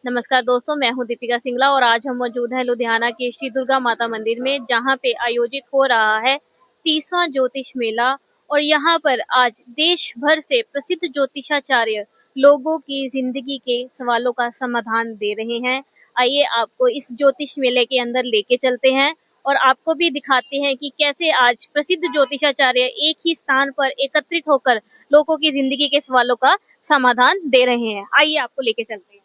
नमस्कार दोस्तों, मैं हूँ दीपिका सिंगला और आज हम मौजूद हैं लुधियाना के श्री दुर्गा माता मंदिर में, जहाँ पे आयोजित हो रहा है 30वां ज्योतिष मेला। और यहाँ पर आज देश भर से प्रसिद्ध ज्योतिषाचार्य लोगों की जिंदगी के सवालों का समाधान दे रहे हैं। आइए आपको इस ज्योतिष मेले के अंदर लेके चलते हैं और आपको भी दिखाते हैं कि कैसे आज प्रसिद्ध ज्योतिषाचार्य एक ही स्थान पर एकत्रित होकर लोगों की जिंदगी के सवालों का समाधान दे रहे हैं। आइए आपको लेके चलते हैं।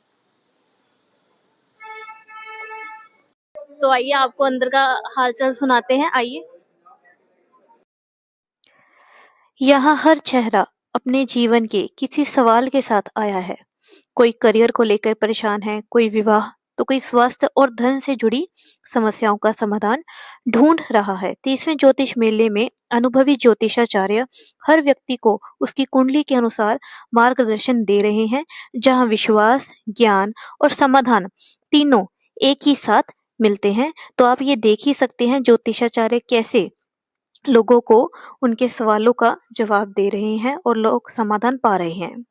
तो आइए आपको अंदर का हालचाल सुनाते हैं, आइए। यहाँ हर चेहरा अपने जीवन के किसी सवाल के साथ आया है। कोई करियर को लेकर परेशान है, कोई विवाह, तो कोई स्वास्थ्य और धन से जुड़ी समस्याओं का समाधान ढूंढ रहा है। 30वें ज्योतिष मेले में अनुभवी ज्योतिषाचार्य हर व्यक्ति को उसकी कुंडली के अनुसार मार्गदर्शन दे रहे हैं, जहाँ विश्वास, ज्ञान और समाधान तीनों एक ही साथ मिलते हैं। तो आप ये देख ही सकते हैं ज्योतिषाचार्य कैसे लोगों को उनके सवालों का जवाब दे रहे हैं और लोग समाधान पा रहे हैं।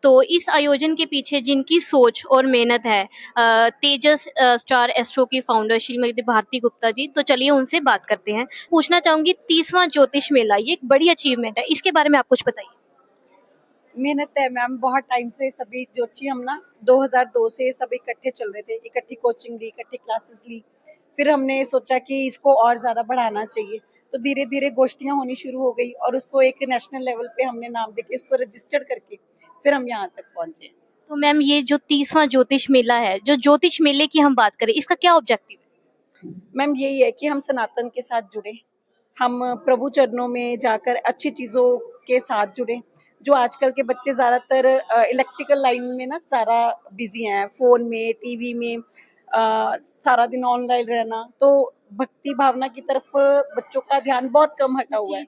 तो इस आयोजन के पीछे जिनकी सोच और मेहनत है, तेजस स्टार एस्ट्रो की फाउंडर श्रीमती भारती गुप्ता जी। तो चलिए उनसे बात करते हैं। पूछना चाहूंगी, 30वां ज्योतिष मेला ये एक बड़ी अचीवमेंट है, इसके बारे में आप कुछ बताइए। मेहनत है मैम, बहुत टाइम से सभी ज्योति हम ना 2002 से सब इकट्ठे चल रहे थे, इकट्ठी कोचिंग ली, इकट्ठी क्लासेस ली। फिर हमने सोचा कि इसको और ज़्यादा बढ़ाना चाहिए, तो धीरे धीरे गोष्ठियाँ होनी शुरू हो गई और उसको एक नेशनल लेवल पे हमने नाम देके इसको रजिस्टर्ड करके फिर हम यहाँ तक पहुँचे। तो मैम, ये जो 30वां ज्योतिष मेला है, जो ज्योतिष मेले की हम बात करें, इसका क्या ऑब्जेक्टिव है? मैम यही है कि हम सनातन के साथ जुड़े, हम प्रभु चरणों में जाकर अच्छी चीज़ों के साथ जुड़े। जो आजकल के बच्चे ज़्यादातर इलेक्ट्रिकल लाइन में ना ज़्यादा बिजी हैं, फ़ोन में, टीवी में, सारा दिन ऑनलाइन रहना, तो भक्ति भावना की तरफ बच्चों का ध्यान बहुत कम हटा हुआ है।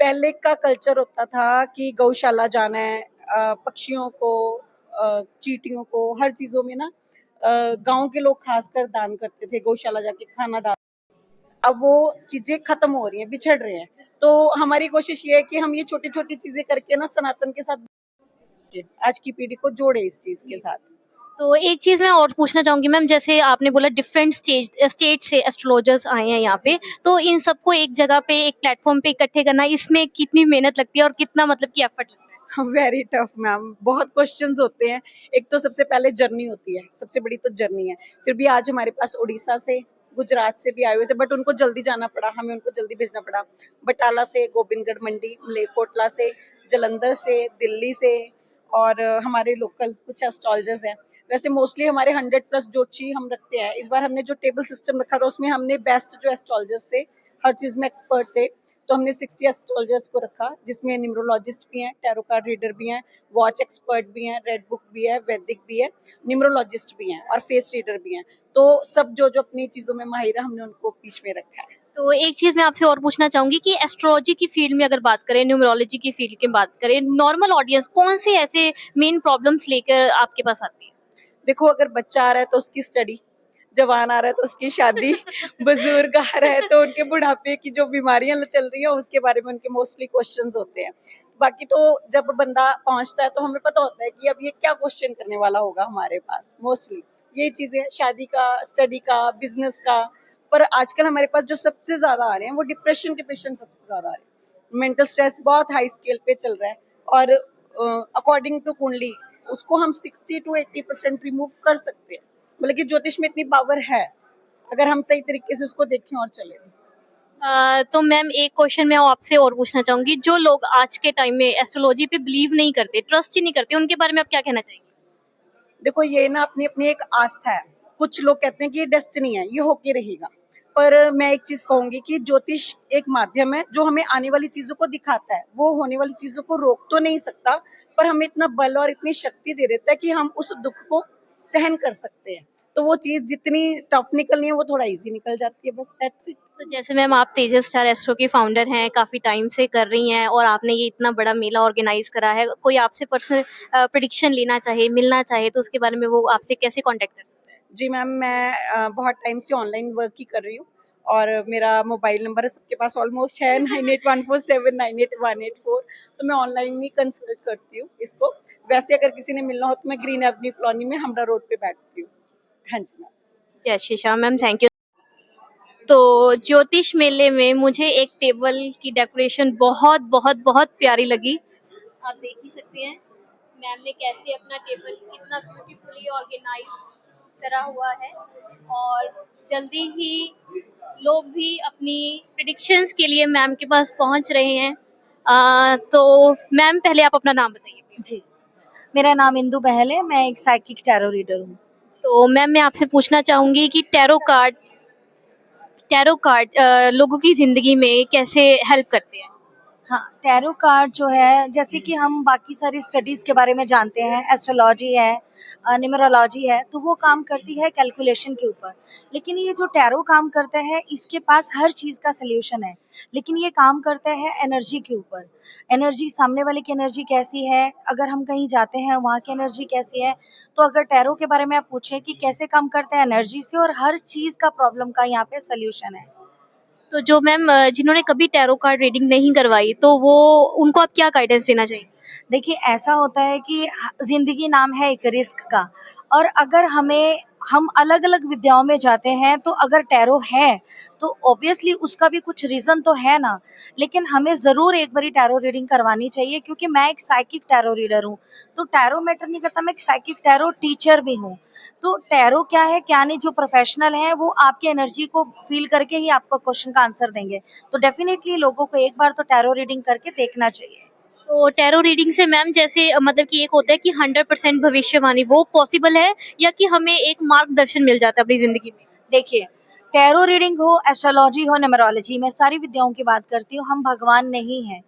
पहले का कल्चर होता था कि गौशाला जाना है, पक्षियों को, चींटियों को, हर चीज़ों में ना गांव के लोग खासकर दान करते थे, गौशाला जाके खाना डाल। अब वो चीजें खत्म हो रही हैं, बिछड़ रहे हैं। तो हमारी कोशिश ये है कि हम ये छोटी छोटी चीजें करके ना सनातन के साथ आज की पीढ़ी को जोड़े इस चीज के साथ। तो एक चीज मैं और पूछना चाहूंगी मैम, जैसे आपने बोला डिफरेंट स्टेट से एस्ट्रोलॉजर्स आए हैं यहाँ पे, तो इन सबको एक जगह पे, एक प्लेटफॉर्म पे इकट्ठे करना, इसमें कितनी मेहनत लगती है और कितना मतलब कि एफर्ट लगता है? वेरी टफ मैम, बहुत क्वेश्चंस होते हैं। एक तो सबसे पहले जर्नी होती है, सबसे बड़ी तो जर्नी है। फिर भी आज हमारे पास उड़ीसा से, गुजरात से भी आए हुए थे, बट उनको जल्दी जाना पड़ा, हमें उनको जल्दी भेजना पड़ा। बटाला से, गोबिंदगढ़ मंडी, मलेरकोटला से, जलंधर से, दिल्ली से, और हमारे लोकल कुछ एस्ट्रोलॉजर्स हैं। वैसे मोस्टली हमारे 100+ ज्योतिषी हम रखते हैं। इस बार हमने जो टेबल सिस्टम रखा था उसमें हमने बेस्ट जो एस्ट्रोलॉजर्स थे, हर चीज़ में एक्सपर्ट थे, तो हमने 60 एस्ट्रोलॉजर्स को रखा, जिसमें न्यूमरोलॉजिस्ट भी हैं, टैरो कार्ड रीडर भी हैं, वॉच एक्सपर्ट भी हैं, रेड बुक भी है, वैदिक भी है, न्यूमरोलॉजिस्ट भी हैं और फेस रीडर भी हैं। तो सब जो जो अपनी चीज़ों में माहिर है, हमने उनको बीच में रखा है। तो एक चीज मैं आपसे और पूछना चाहूंगी कि एस्ट्रोलॉजी की फील्ड में अगर बात करें, न्यूमरोलॉजी की फील्ड की बात करें, नॉर्मल ऑडियंस कौन से ऐसे मेन प्रॉब्लम्स लेकर आपके पास आती है? देखो, अगर बच्चा आ रहा है तो उसकी स्टडी, जवान आ रहा है तो उसकी शादी, बुजुर्ग आ रहा है तो उनके बुढ़ापे की जो बीमारियां चल रही हैं उसके बारे में उनके मोस्टली क्वेश्चंस होते हैं। बाकी तो जब बंदा पहुंचता है तो हमें पता होता है कि अब ये क्या क्वेश्चन करने वाला होगा हमारे पास। मोस्टली ये चीजें शादी का, स्टडी का, बिजनेस का। पर आजकल हमारे पास जो सबसे ज्यादा आ रहे हैं वो डिप्रेशन के पेशेंट सबसे ज्यादा आ रहे हैं। मेंटल स्ट्रेस बहुत हाई स्केल पे चल रहा है, और अकॉर्डिंग टू कुंडली उसको हम 60 to 80% रिमूव कर सकते हैं। मतलब कि ज्योतिष में इतनी पावर है, अगर हम सही तरीके से उसको देखें और चले। तो मैम, एक क्वेश्चन मैं आपसे और पूछना चाहूंगी, जो लोग आज के टाइम में एस्ट्रोलॉजी पे बिलीव नहीं करते, ट्रस्ट ही नहीं करते, उनके बारे में आप क्या कहना चाहेंगे? देखो, ये ना अपनी अपनी एक आस्था है। कुछ लोग कहते हैं कि ये डेस्टिनी है, ये होके रहेगा। पर मैं एक चीज कहूंगी कि ज्योतिष एक माध्यम है जो हमें आने वाली चीजों को दिखाता है। वो होने वाली चीजों को रोक तो नहीं सकता, पर हमें इतना बल और इतनी शक्ति दे देता है कि हम उस दुख को सहन कर सकते हैं। तो वो चीज जितनी टफ निकलनी है वो थोड़ा इजी निकल जाती है, बस दैट्स इट। तो जैसे मैम, आप तेजस स्टार एस्ट्रो की फाउंडर हैं, काफी टाइम से कर रही हैं और आपने ये इतना बड़ा मेला ऑर्गेनाइज करा है, कोई आपसे पर्सनल प्रेडिक्शन लेना चाहे, मिलना चाहे, तो उसके बारे में वो आपसे कैसे कांटेक्ट कर सकते हैं? जी मैम, मैं बहुत टाइम से ऑनलाइन वर्क ही कर रही हूँ, और मेरा मोबाइल नंबर सबके पास ऑलमोस्ट है 9814798184। तो मैं ऑनलाइन ही कंसल्ट करती हूँ इसको। वैसे अगर किसी ने मिलना हो तो मैं ग्रीन एवेन्यू कॉलोनी में हमड़ा रोड पे बैठती हूँ। हाँ जी मैम। जय Shri Shyam ma'am, thank you. तो ज्योतिष मेले में मुझे एक टेबल की डेकोरेशन बहुत बहुत बहुत प्यारी लगी। आप देख ही सकते हैं मैम ने कैसे अपना टेबल कितना ब्यूटीफुली ऑर्गेनाइज करा हुआ है, और जल्दी ही लोग भी अपनी प्रिडिक्शंस के लिए मैम के पास पहुंच रहे हैं। तो मैम पहले आप अपना नाम बताइए। जी, मेरा नाम इंदु बहल है, मैं एक साइकिक टैरो रीडर हूँ। तो मैम मैं आपसे पूछना चाहूंगी कि टैरो कार्ड लोगों की जिंदगी में कैसे हेल्प करते हैं। हाँ, टैरो कार्ड जो है, जैसे कि हम बाकी सारी स्टडीज़ के बारे में जानते हैं, एस्ट्रोलॉजी है, न्यूमरोलॉजी है, तो वो काम करती है कैलकुलेशन के ऊपर। लेकिन ये जो टैरो काम करता है, इसके पास हर चीज़ का सॉल्यूशन है, लेकिन ये काम करता है एनर्जी के ऊपर। एनर्जी, सामने वाले की एनर्जी कैसी है, अगर हम कहीं जाते हैं वहाँ की एनर्जी कैसी है। तो अगर टैरो के बारे में आप पूछें कि कैसे काम करता है एनर्जी से, और हर चीज़ का प्रॉब्लम का यहाँ पे सॉल्यूशन है। तो जो मैम जिन्होंने कभी टैरो कार्ड रीडिंग नहीं करवाई, तो वो उनको आप क्या गाइडेंस देना चाहिए। देखिए, ऐसा होता है कि ज़िंदगी नाम है एक रिस्क का, और अगर हम अलग-अलग विद्याओं में जाते हैं, तो अगर टैरो है, तो ऑब्वियसली उसका भी कुछ रीज़न तो है ना। लेकिन हमें ज़रूर एक बारी टैरो रीडिंग करवानी चाहिए, क्योंकि मैं एक साइकिक टैरो रीडर हूँ। तो टैरो मैटर नहीं करता, मैं एक साइकिक टैरो टीचर भी हूँ। तो टैरो क्या है, क्या नहीं, जो प्रोफेशनल हैं, वो आपकी एनर्जी को फ़ील करके ही आपको क्वेश्चन का आंसर देंगे। तो डेफ़िनिटली लोगों को एक बार तो टैरो रीडिंग करके देखना चाहिए। तो टैरो रीडिंग से मैम जैसे मतलब कि एक होता है कि 100% भविष्यवाणी, वो पॉसिबल है, या कि हमें एक मार्गदर्शन मिल जाता है अपनी जिंदगी में। देखिए, टैरो रीडिंग हो, एस्ट्रोलॉजी हो, न्यूमरोलॉजी, मैं सारी विद्याओं की बात करती हूँ। हम भगवान नहीं हैं।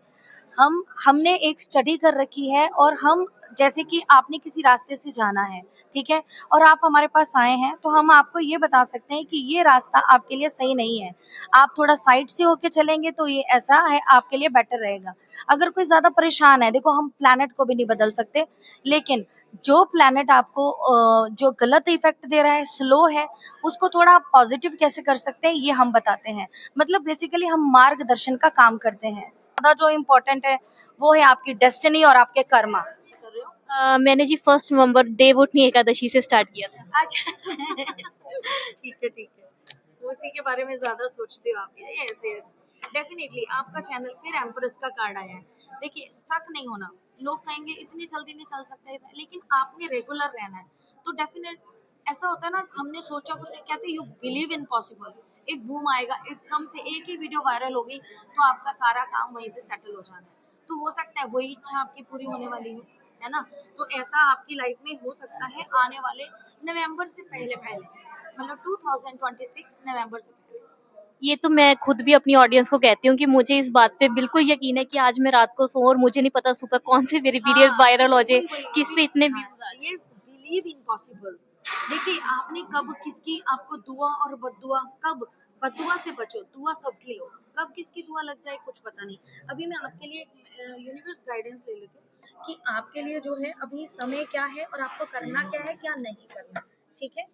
हमने एक स्टडी कर रखी है, और हम, जैसे कि आपने किसी रास्ते से जाना है, ठीक है? और आप हमारे पास आए हैं, तो हम आपको ये बता सकते हैं कि ये रास्ता आपके लिए सही नहीं है। आप थोड़ा साइड से होके चलेंगे तो ये ऐसा है, आपके लिए बेटर रहेगा। अगर कोई ज़्यादा परेशान है, देखो हम प्लैनेट को भी नहीं बदल सकते, लेकिन जो प्लैनेट आपको जो गलत इफ़ेक्ट दे रहा है, स्लो है, उसको थोड़ा आप पॉज़िटिव कैसे कर सकते हैं, ये हम बताते हैं। मतलब बेसिकली हम मार्गदर्शन का काम करते हैं। ज़्यादा जो इम्पोर्टेंट है, वो है आपकी डेस्टिनी और आपके कर्मा। कर रहे हो? मैंने जी 1 नवंबर देवउठनी एकादशी से स्टार्ट किया था। अच्छा। ठीक है, ठीक है। उसी के बारे में ज़्यादा सोचते हो आप। Yes, yes. डेफ़िनिटली आपका चैनल फिर एम्प्रेस का कार्ड आया है। देखिए, स्टक नहीं होना। लोग कहेंगे इतनी जल्दी नहीं चल सकते, लेकिन आपने रेगुलर रहना है। तो डेफ़िनेट ऐसा होता है ना, हमने सोचा कुछ, कहते हैं यू बिलीव इन पॉसिबल। एक बूम आएगा, एकदम से एक ही वीडियो वायरल हो गई, तो आपका सारा काम वहीं पे सेटल हो जाना है। तो हो सकता है वही इच्छा आपकी पूरी होने वाली है ना? तो ऐसा आपकी लाइफ में हो सकता है आने वाले नवंबर से पहले-पहले, मतलब 2026 नवंबर से पहले। ये तो मैं खुद भी अपनी ऑडियंस को कहती हूँ कि मुझे इस बात पे बिल्कुल यकीन है कि आज मैं रात को सोऊं और मुझे नहीं पता सुबह कौन से मेरी वीडियो वायरल हो जाए, किस पे इतने व्यूज आ जाए। Yes, believe in possible. देखिए, आपने कब किसकी, आपको दुआ और बद्दुआ, कब बद्दुआ से बचो, दुआ सबकी लो। कब किसकी दुआ लग जाए कुछ पता नहीं। अभी मैं आपके लिए यूनिवर्स गाइडेंस ले लेती हूँ कि आपके लिए जो है अभी समय क्या है, और आपको करना क्या है, क्या नहीं करना। ठीक है?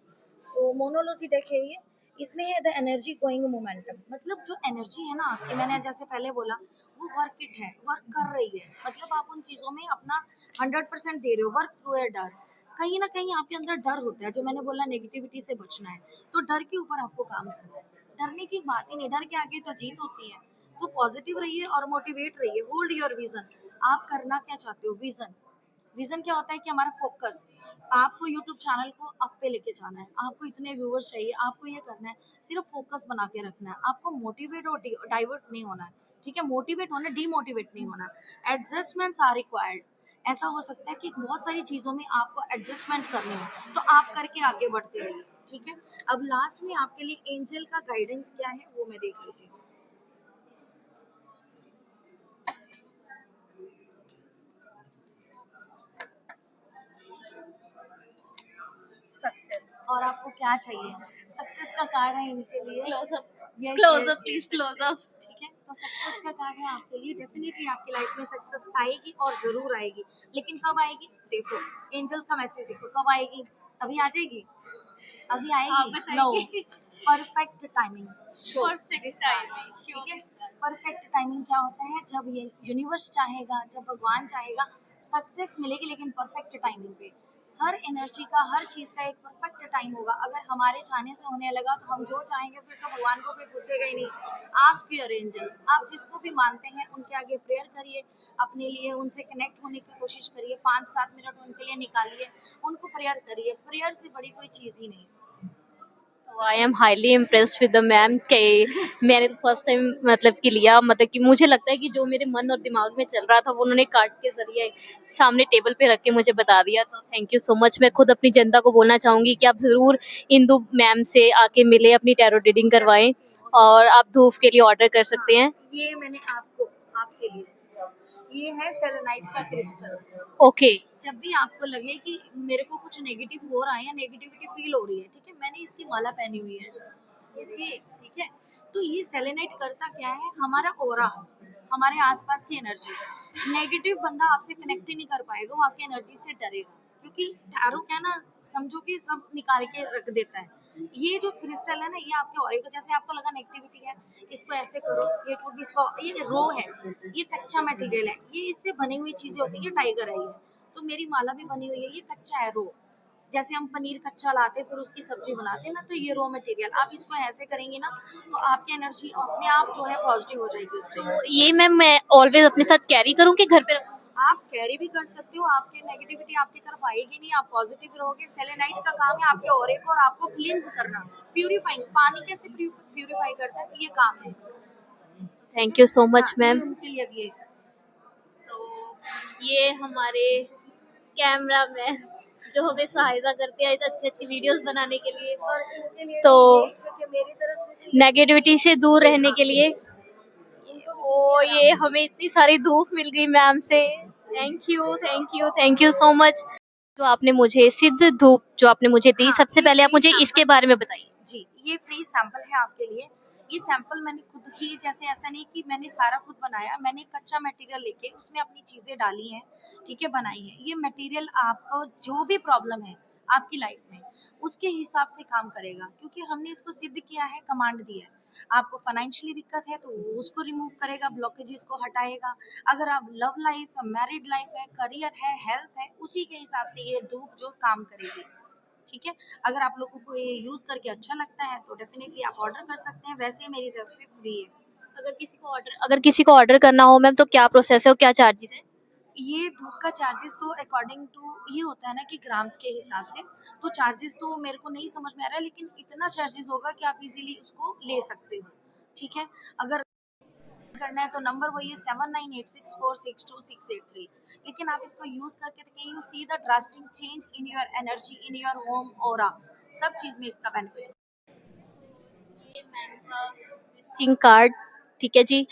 तो मोनोलॉजी डेक है ये। इसमें है द एनर्जी गोइंग मोमेंटम, मतलब जो एनर्जी है ना आपकी, मैंने जैसे पहले बोला, वो वर्क इट है, वर्क कर रही है। मतलब आप उन चीज़ों में अपना 100% दे रहे हो, वर्क थ्रू ए डर। कहीं ना कहीं आपके अंदर डर होता है, जो मैंने बोला नेगेटिविटी से बचना है, तो डर के ऊपर आपको काम करना है। डरने की बात ही नहीं, डर के आगे तो जीत होती है। तो पॉजिटिव रहिए और मोटिवेट रहिए। Hold your vision. आप करना क्या चाहते हो, विजन। विजन क्या होता है कि हमारा फोकस, आपको यूट्यूब चैनल को अप पे लेके जाना है, आपको इतने व्यूअर्स चाहिए, आपको ये करना है, सिर्फ फोकस बना के रखना है। आपको मोटिवेट और डाइवर्ट नहीं होना है, ठीक है? मोटिवेट होना, डीमोटिवेट नहीं होना। Adjustments are required. ऐसा हो सकता है कि बहुत सारी चीज़ों में आपको एडजस्टमेंट करनी हो, तो आप करके आगे बढ़ते रहिए, ठीक है? अब लास्ट में आपके लिए एंजल का गाइडेंस क्या है, वो मैं देख लेती हूँ। सक्सेस, और आपको क्या चाहिए? सक्सेस का कार्ड है इनके लिए। Close up, Yes, close yes, up, please yes, close up. success, ठीक है? तो सक्सेस का कार्ड है आपके लिए। डेफिनेटली आपकी लाइफ में सक्सेस आएगी, और जरूर आएगी। लेकिन कब आएगी? देखो, एंजल्स का मैसेज देखो, कब आएगी? अभी आ जाएगी? अभी आप आएगी? नो। बताइए। Perfect timing show. Perfect timing ठीक है, परफेक्ट टाइमिंग क्या होता है? जब ये यूनिवर्स चाहेगा, जब भगवान चाहेगा, सक्सेस मिलेगी, लेकिन परफेक्ट टाइमिंग पे। हर एनर्जी का, हर चीज का एक परफेक्ट टाइम होगा। अगर हमारे चाहने से होने लगा तो हम जो चाहेंगे फिर तो भगवान को कोई पूछेगा ही नहीं। आस्क योर एंजल्स, आप जिसको भी मानते हैं उनके आगे प्रेयर करिए, अपने लिए उनसे कनेक्ट होने की कोशिश करिए, 5-7 मिनट उनके लिए निकालिए, उनको प्रेयर करिए। प्रेयर से बड़ी कोई चीज ही नहीं। तो I am highly impressed with the ma'am के मैंने तो फर्स्ट टाइम मतलब कि लिया, मतलब कि मुझे लगता है कि जो मेरे मन और दिमाग में चल रहा था वो उन्होंने कार्ड के जरिए सामने टेबल पे रख के मुझे बता दिया। तो थैंक यू सो मच। मैं खुद अपनी जनता को बोलना चाहूंगी कि आप जरूर इंदु मैम से आके मिले, अपनी टैरो रीडिंग करवाएं और आप धूप के लिए ऑर्डर कर सकते हैं। ये मैंने आपको, आपके लिए, ये है सेलेनाइट का क्रिस्टल। ओके। जब भी आपको लगे कि मेरे को कुछ नेगेटिव हो रहा है या नेगेटिविटी फील हो रही है, ठीक है, मैंने इसकी माला पहनी हुई है, ये थी, ठीक है। तो ये सेलेनाइट करता क्या है? हमारा ऑरा, हमारे आसपास की एनर्जी, नेगेटिव बंदा आपसे कनेक्ट ही नहीं कर पाएगा, वो आपकी एनर्जी से डरेगा, क्योंकि टैरो क्या ना, समझो कि सब निकाल के रख देता है। ये जो क्रिस्टल है ना, ये आपके ऑरे को, जैसे आपको लगा नेगेटिविटी है, इसको ऐसे करो, ये टू बी सॉ, ये रो है, ये कच्चा मटेरियल है, ये इससे बनी हुई चीजें होती है, ये टाइगर है ये। तो मेरी माला भी बनी हुई है, ये कच्चा है, रो। जैसे हम पनीर कच्चा लाते फिर उसकी सब्जी बनाते हैं ना, तो ये रॉ मटेरियल। आप इसको ऐसे करेंगे ना तो आपकी एनर्जी अपने आप जो है पॉजिटिव हो जाएगी उस टाइम। तो ये मैम मैं ऑलवेज अपने साथ कैरी करूँ कि घर पे रखूं? आप कैरी भी कर सकते हो, आपके नेगेटिविटी आपकी तरफ आएगी नहीं, आप पॉजिटिव रहोगे। सेलेनाइट का काम है आपके ऑरे को और आपको क्लींस करना, प्यूरिफाइंग। पानी कैसे प्यूरिफाई करता है, ये काम है इसका। थैंक यू सो मच हाँ, मैम। ये उनके लिए भी एक। तो ये हमारे कैमरा मैन जो हमें सहायता करते हैं अच्छी अच्छी वीडियोस बनाने के लिए, और इनके लिए तो कि मेरी तरफ से भी नेगेटिविटी से दूर रहने के लिए। ओ ये हमें इतनी सारी धूप मिल गई मैम से। Thank you thank you thank you so much. जो आपने मुझे सिद्ध धूप जो आपने मुझे दी, हाँ, सबसे ये पहले आप फ्री मुझे सैंपल इसके बारे में बताइए। जी, ये फ्री सैंपल है आपके लिए। ये सैंपल मैंने खुद ही, जैसे ऐसा नहीं कि मैंने सारा खुद बनाया, मैंने कच्चा मटेरियल लेके उसमें अपनी चीजें डाली हैं, ठीक है, बनाई है। ये मटेरियल आपको जो भी प्रॉब्लम है आपकी लाइफ में, उसके हिसाब से काम करेगा, क्योंकि हमने इसको सिद्ध किया है, कमांड दिया है। आपको फाइनेंशियली दिक्कत है तो वो उसको रिमूव करेगा, ब्लॉकेजेस को हटाएगा। अगर आप लव लाइफ, मैरिड लाइफ है, करियर है, हेल्थ है, उसी के हिसाब से ये धूप जो काम करेगी, ठीक है। अगर आप लोगों को ये यूज करके अच्छा लगता है तो डेफिनेटली आप ऑर्डर कर सकते हैं, वैसे मेरी तरफ से फ्री है। अगर किसी को ऑर्डर करना हो मैम तो क्या प्रोसेस है और क्या चार्जेस है? ये धूप का चार्जेस तो अकॉर्डिंग टू ये होता है ना कि ग्राम्स के हिसाब से, तो चार्जेस तो मेरे को नहीं समझ में आ रहा है, लेकिन इतना चार्जेस होगा कि आप इजीली उसको ले सकते हो, ठीक है। अगर करना है तो नंबर वही है 7986462683। लेकिन आप इसको यूज करके देखें, you see the drastic change in your energy, in your home aura, सब चीज में इसका बेनिफिट। विजिटिंग कार्ड, ठीक है जी।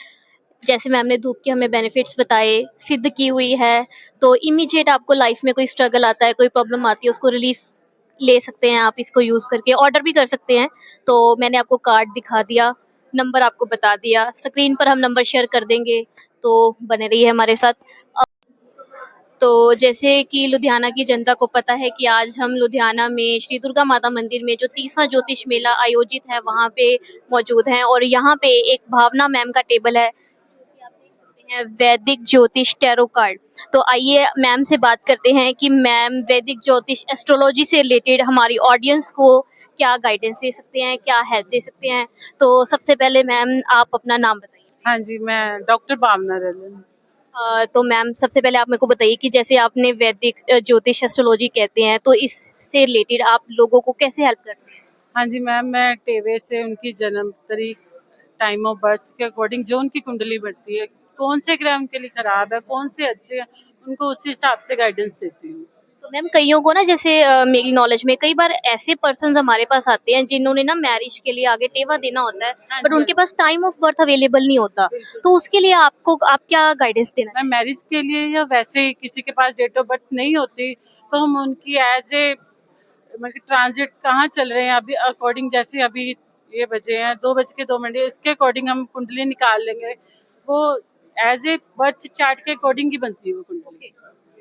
जैसे मैम ने धूप के हमें बेनिफिट्स बताए, सिद्ध की हुई है, तो इमीडिएट आपको लाइफ में कोई स्ट्रगल आता है, कोई प्रॉब्लम आती है, उसको रिलीफ ले सकते हैं आप इसको यूज करके, ऑर्डर भी कर सकते हैं। तो मैंने आपको कार्ड दिखा दिया, नंबर आपको बता दिया, स्क्रीन पर हम नंबर शेयर कर देंगे, तो बने रहिए हमारे साथ। तो जैसे कि लुधियाना की जनता को पता है कि आज हम लुधियाना में श्री दुर्गा माता मंदिर में जो 30वां ज्योतिष मेला आयोजित है वहाँ पे मौजूद हैं, और यहाँ पे एक भावना मैम का टेबल है जो कि आप देख सकते हैं, वैदिक ज्योतिष टैरो कार्ड। तो आइए मैम से बात करते हैं कि मैम वैदिक ज्योतिष एस्ट्रोलॉजी से रिलेटेड हमारी ऑडियंस को क्या गाइडेंस दे सकते हैं, क्या हेल्प दे सकते हैं। तो सबसे पहले मैम आप अपना नाम बताइए। हाँ जी, मैं डॉक्टर भावना रलन। तो मैम सबसे पहले आप मेरे को बताइए कि जैसे आपने वैदिक ज्योतिष एस्ट्रोलॉजी कहते हैं, तो इससे रिलेटेड आप लोगों को कैसे हेल्प करते हैं? हाँ जी मैम, मैं टेवे से उनकी जन्म तारीख, टाइम ऑफ बर्थ के अकॉर्डिंग जो उनकी कुंडली बढ़ती है, कौन से ग्रह उनके लिए खराब है, कौन से अच्छे हैं, उनको उसी हिसाब से गाइडेंस देती हूँ। तो मैम कईयों को ना, जैसे मेरी नॉलेज में कई बार ऐसे पर्सन हमारे पास आते हैं जिन्होंने ना मैरिज के लिए आगे टेवा देना होता है, हाँ बट जी, उनके पास टाइम ऑफ बर्थ अवेलेबल नहीं होता, बिल्कुल। तो उसके लिए आप क्या गाइडेंस देना मैम मैरिज के लिए या वैसे ही किसी के पास डेट ऑफ बर्थ नहीं होती तो हम उनकी एज ए मतलब ट्रांजिट कहाँ चल रहे हैं अभी अकॉर्डिंग, जैसे अभी ये बजे हैं 2:02, इसके अकॉर्डिंग हम कुंडली निकाल लेंगे। वो एज ए बर्थ चार्ट के अकॉर्डिंग ही बनती है वो कुंडली,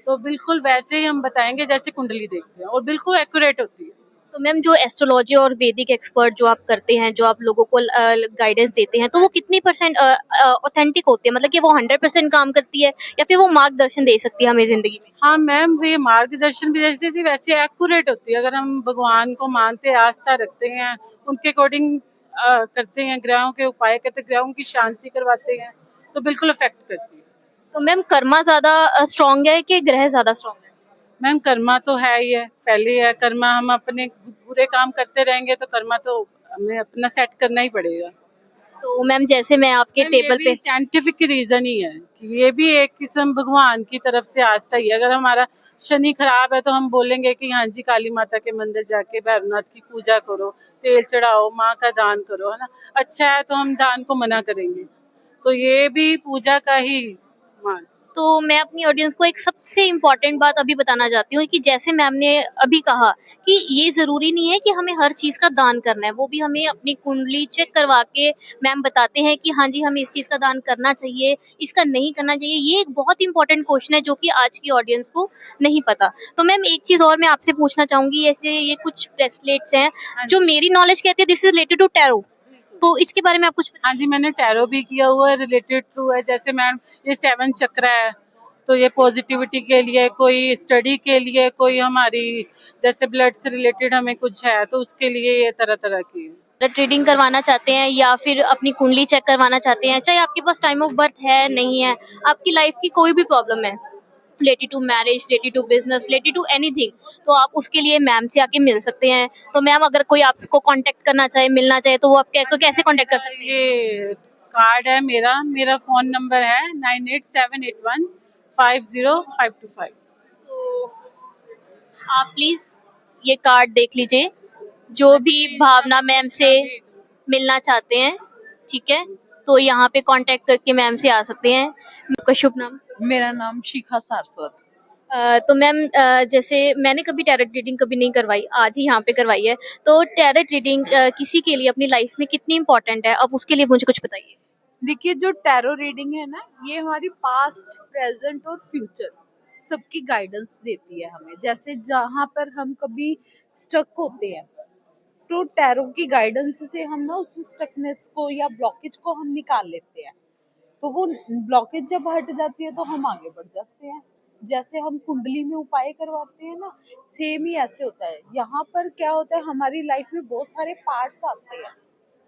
तो बिल्कुल वैसे ही हम बताएंगे जैसे कुंडली देखते हैं और बिल्कुल एक्यूरेट होती है। तो मैम जो एस्ट्रोलॉजी और वैदिक एक्सपर्ट जो आप करते हैं, जो आप लोगों को गाइडेंस देते हैं, तो वो कितनी परसेंट ऑथेंटिक होते हैं? मतलब कि वो 100% काम करती है या फिर वो मार्गदर्शन दे सकती है हमें जिंदगी में? हाँ मैम, ये मार्गदर्शन भी जैसे थी वैसे एक्यूरेट होती है। अगर हम भगवान को मानते, आस्था रखते हैं, उनके अकॉर्डिंग करते हैं, ग्रहों के उपाय करते, ग्रहों की शांति करवाते हैं, तो बिल्कुल अफेक्ट करती है। तो मैम कर्मा ज्यादा स्ट्रांग है कि ग्रह ज्यादा स्ट्रांग है? मैम कर्मा तो है ही है, पहले है कर्मा। हम अपने बुरे काम करते रहेंगे तो कर्मा तो हमें अपना सेट करना ही पड़ेगा। तो मैम जैसे मैं आपके मैम, ये टेबल भी पे साइंटिफिक रीजन ही है कि ये भी एक किस्म भगवान की तरफ से आस्था ही है। अगर हमारा शनि खराब है तो हम बोलेंगे कि हाँ जी, काली माता के मंदिर जाके भैरवनाथ की पूजा करो, तेल चढ़ाओ, माँ का दान करो, है ना। अच्छा है तो हम दान को मना करेंगे, तो ये भी पूजा का ही मान। तो मैं अपनी ऑडियंस को एक सबसे इम्पोर्टेंट बात अभी बताना चाहती हूँ कि जैसे मैम ने अभी कहा कि ये ज़रूरी नहीं है कि हमें हर चीज़ का दान करना है, वो भी हमें अपनी कुंडली चेक करवा के मैम बताते हैं कि हाँ जी, हमें इस चीज़ का दान करना चाहिए, इसका नहीं करना चाहिए। ये एक बहुत इंपॉर्टेंट क्वेश्चन है जो कि आज की ऑडियंस को नहीं पता। तो मैम एक चीज़ और मैं आपसे पूछना चाहूँगी, ऐसे ये कुछ ब्रेसलेट्स हैं जो मेरी नॉलेज कहती है this is related to tarot, तो इसके बारे में आप कुछ हाँ जी, मैंने टैरो भी किया हुआ है, रिलेटेड टू है। जैसे मैम ये 7 चक्र है, तो ये पॉजिटिविटी के लिए, कोई स्टडी के लिए, कोई हमारी जैसे ब्लड से रिलेटेड हमें कुछ है तो उसके लिए ये तरह तरह की है। ट्रेडिंग करवाना चाहते हैं या फिर अपनी कुंडली चेक करवाना चाहते हैं, चाहे आपके पास टाइम ऑफ बर्थ है नहीं है, आपकी लाइफ की कोई भी प्रॉब्लम है related to marriage, related to business, related to anything, तो आप उसके लिए मैम से आके मिल सकते हैं। तो मैम अगर कोई आपको कांटेक्ट करना चाहे, मिलना चाहे, तो वो आपको कैसे कांटेक्ट कर सकते हैं? ये कार्ड है मेरा फ़ोन नंबर है 9878150525। आप प्लीज ये कार्ड देख लीजिए, जो भी भावना मैम से मिलना चाहते हैं, ठीक है, तो यहाँ पे कांटेक्ट करके मैम से आ सकते हैं। आपका शुभ नाम? मेरा नाम शिखा सारस्वत। तो मैम जैसे मैंने कभी टैरोट रीडिंग कभी नहीं करवाई, आज ही यहाँ पे करवाई है, तो टैरोट रीडिंग किसी के लिए अपनी लाइफ में कितनी इंपॉर्टेंट है, अब उसके लिए मुझे कुछ बताइए। देखिए, जो टैरो रीडिंग है ना, ये हमारी पास्ट, प्रेजेंट और फ्यूचर सबकी गाइडेंस देती है हमें। जैसे जहाँ पर हम कभी स्टक होते हैं, तो टैरो की गाइडेंस से हम ना उस स्टकनेस को या ब्लॉकेज को हम निकाल लेते हैं। तो वो ब्लॉकेज जब हट जाती है तो हम आगे बढ़ जाते हैं। जैसे हम कुंडली में उपाय करवाते हैं ना, सेम ही ऐसे होता है। यहाँ पर क्या होता है, हमारी लाइफ में बहुत सारे पार्ट्स आते हैं,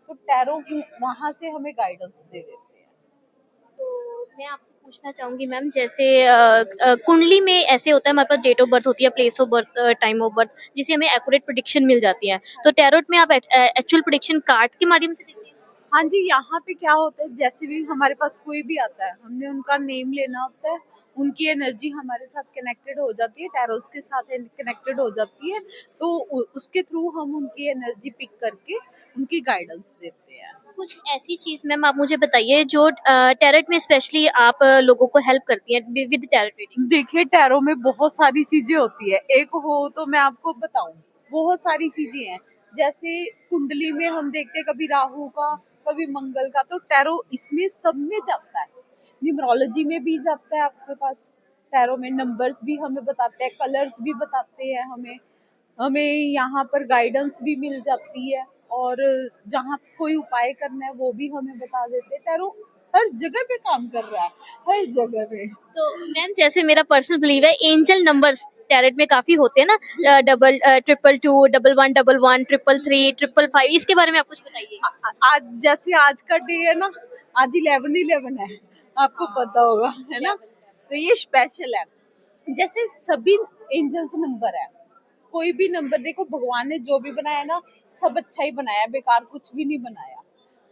तो टैरो वहां से हमें गाइडेंस दे देते हैं। तो मैं आपसे पूछना चाहूंगी मैम, जैसे कुंडली में ऐसे होता है, हमारे पास डेट ऑफ बर्थ होती है, place of birth, time of birth, जिसे हमें एक्यूरेट प्रेडिक्शन मिल जाती है, तो टैरोट में आप एक्चुअल प्रेडिक्शन कार्ड के माध्यम से देखते हैं? हाँ जी, यहाँ पे क्या होता है, जैसे भी हमारे पास कोई भी आता है, हमने उनका नेम लेना होता है, उनकी एनर्जी हमारे साथ कनेक्टेड हो जाती है, टैरोस के साथ कनेक्टेड हो जाती है, तो उसके थ्रू हम उनकी एनर्जी पिक करके उनकी गाइडेंस देते हैं। कुछ ऐसी चीज मैम आप मुझे बताइए जो टैरोट में स्पेशली आप लोगों को हेल्प करती हैं विद टैरोट रीडिंग। देखिए, टैरो में बहुत सारी चीजें होती है, एक हो तो मैं आपको बताऊं, बहुत सारी चीजें हैं। जैसे कुंडली में हम देखते हैं कभी राहु का, कभी मंगल का, तो टैरो इसमें सब में जाता है। न्यूमरोलॉजी में भी जाता है आपके पास। टैरो में नंबर्स भी हमें बताते हैं, कलर्स भी बताते हैं हमें। हमें यहाँ पर गाइडेंस भी मिल जाती है, और जहाँ कोई उपाय करना है वो भी हमें बता देते हैं। टैरो हर जगह पे काम कर रहा है, हर जगह पे। तो मैम जैसे मेरा पर्सनल बिलीव है, एंजल नंबर्स टैरोट में काफी होते हैं ना, डबल 222, 1111, 333, 555, इसके बारे में आप कुछ बताइए। आज जैसे आज का डे है ना, आज 11/11 है, आपको पता होगा, है ना। तो ये स्पेशल है। जैसे सभी एंजल्स नंबर है, कोई भी नंबर देखो, भगवान ने जो भी बनाया ना, सब अच्छा ही बनाया, बेकार कुछ भी नहीं बनाया।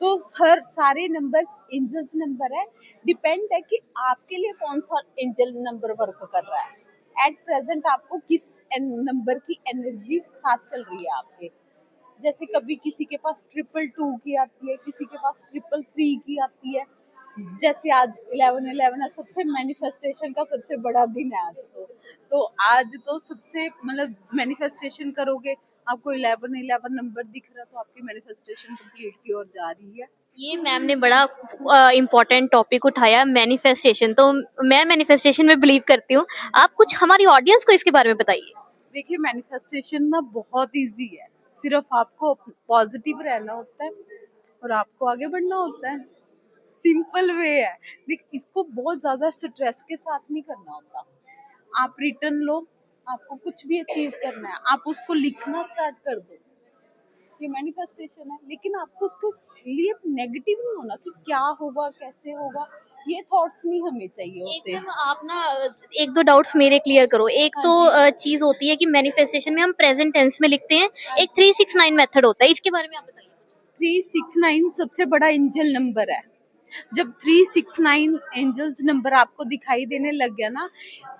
तो हर सारे नंबर्स एंजल्स नंबर है। डिपेंड है कि आपके लिए कौन सा एंजल नंबर वर्क कर रहा है। एट प्रेजेंट आपको किस नंबर की एनर्जी साथ चल रही है आपके। जैसे कभी किसी के पास 222 की आती है, किसी के पास 333 की आती है। जैसे आज 11/11 है, सबसे मैनिफेस्टेशन का सबसे बड़ा दिन है आज। तो आज तो सबसे मतलब मैनिफेस्टेशन करोगे, आपको 11/11 नंबर दिख रहा, तो आपकी मैनिफेस्टेशन कंप्लीट की ओर जा रही है। ये मैम ने बड़ा इम्पोर्टेंट टॉपिक उठाया, मैनिफेस्टेशन। तो मैं मैनिफेस्टेशन में बिलीव करती हूँ, आप कुछ हमारी ऑडियंस को इसके बारे में बताइए। देखिए मैनिफेस्टेशन ना बहुत इजी है, सिर्फ आपको पॉजिटिव रहना होता है और आपको आगे बढ़ना होता है। सिंपल वे है। देख, इसको बहुत ज्यादा स्ट्रेस के साथ नहीं करना होता। आप रिटर्न लो, आपको कुछ भी अचीव करना है, आप उसको लिखना स्टार्ट कर दो, ये मैनिफेस्टेशन है। लेकिन आपको उसके लिए नेगेटिव नहीं होना कि क्या होगा कैसे होगा, ये थॉट्स नहीं हमें चाहिए होते। एकदम आप ना एक दो डाउट्स मेरे क्लियर करो। एक हाँ तो जी। चीज होती है कि मैनिफेस्टेशन में हम प्रेजेंट टेंस में लिखते हैं, एक 369 मेथड होता है, इसके बारे में आप बताइए। 369 सबसे बड़ा एंजल नंबर है। जब 369 एंजल्स नंबर आपको दिखाई देने लग गया ना,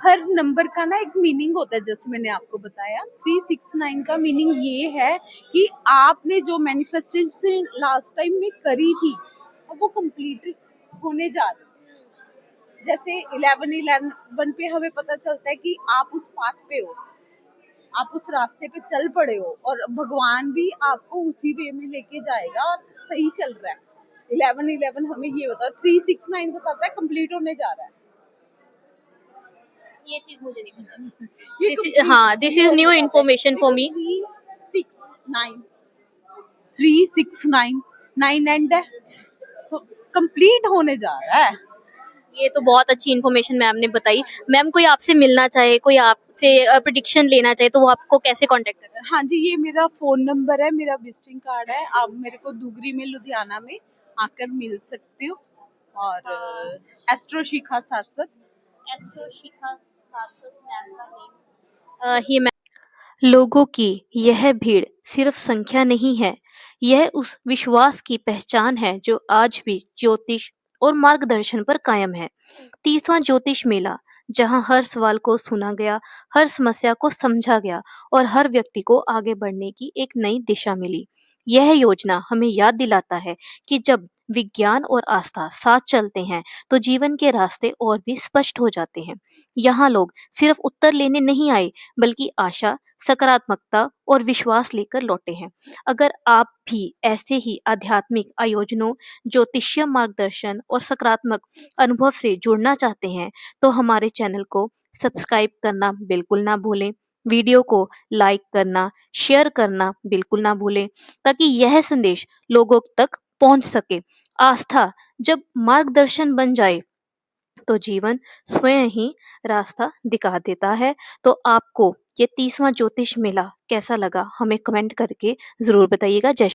हर नंबर का ना एक मीनिंग होता है। जैसे मैंने आपको बताया 369 का मीनिंग ये है कि आपने जो मैनिफेस्टेशन लास्ट टाइम में करी थी अब वो कंप्लीट होने जा रही है। जैसे 11 पे हमें पता चलता है कि आप उस पाथ पे हो, आप उस रास्ते पे चल पड़े हो और भगवान भी आपको उसी वे में लेके जाएगा और सही चल रहा है। 11 हमें ये बताता है, 369 बताता है कंप्लीट होने जा रहा है। ये चीज मुझे नहीं पता। ये this is new information for me. 369 9 and है तो कंप्लीट होने जा रहा है। ये तो बहुत अच्छी इन्फॉर्मेशन मैम ने बताई। मैम कोई आपसे मिलना चाहे, कोई आपसे प्रिडिक्शन लेना चाहे तो वो आपको कैसे कांटेक्ट करता है? हाँ जी, ये मेरा फोन नंबर है, मेरा विजिटिंग कार्ड है। आप मेरे को दुगरी में लुधियाना में आकर मिल सकते हो। और एस्ट्रो शिखा सारस्वत। एस्ट्रो शिखा सारस्वत मैम का नेम। ही लोगों की यह भीड़ सिर्फ संख्या नहीं है, यह उस विश्वास की पहचान है जो आज भी ज्योतिष और मार्गदर्शन पर कायम है। 30वां ज्योतिष मेला, जहां हर सवाल को सुना गया, हर समस्या को समझा गया और हर व्यक्ति को आगे बढ़ने की एक नई दिशा मिली। यह योजना हमें याद दिलाता है कि जब विज्ञान और आस्था साथ चलते हैं तो जीवन के रास्ते और भी स्पष्ट हो जाते हैं। यहाँ लोग सिर्फ उत्तर लेने नहीं आए, बल्कि आशा, सकारात्मकता और विश्वास लेकर लौटे हैं। अगर आप भी ऐसे ही आध्यात्मिक आयोजनों, ज्योतिषीय मार्गदर्शन और सकारात्मक अनुभव से जुड़ना चाहते हैं, तो हमारे चैनल को सब्सक्राइब करना बिल्कुल ना भूलें। वीडियो को लाइक करना, शेयर करना बिल्कुल ना भूलें, ताकि यह संदेश लोगों तक पहुंच सके। आस्था जब मार्गदर्शन बन जाए तो जीवन स्वयं ही रास्ता दिखा देता है। तो आपको ये 30वां ज्योतिष मेला कैसा लगा, हमें कमेंट करके जरूर बताइएगा। जय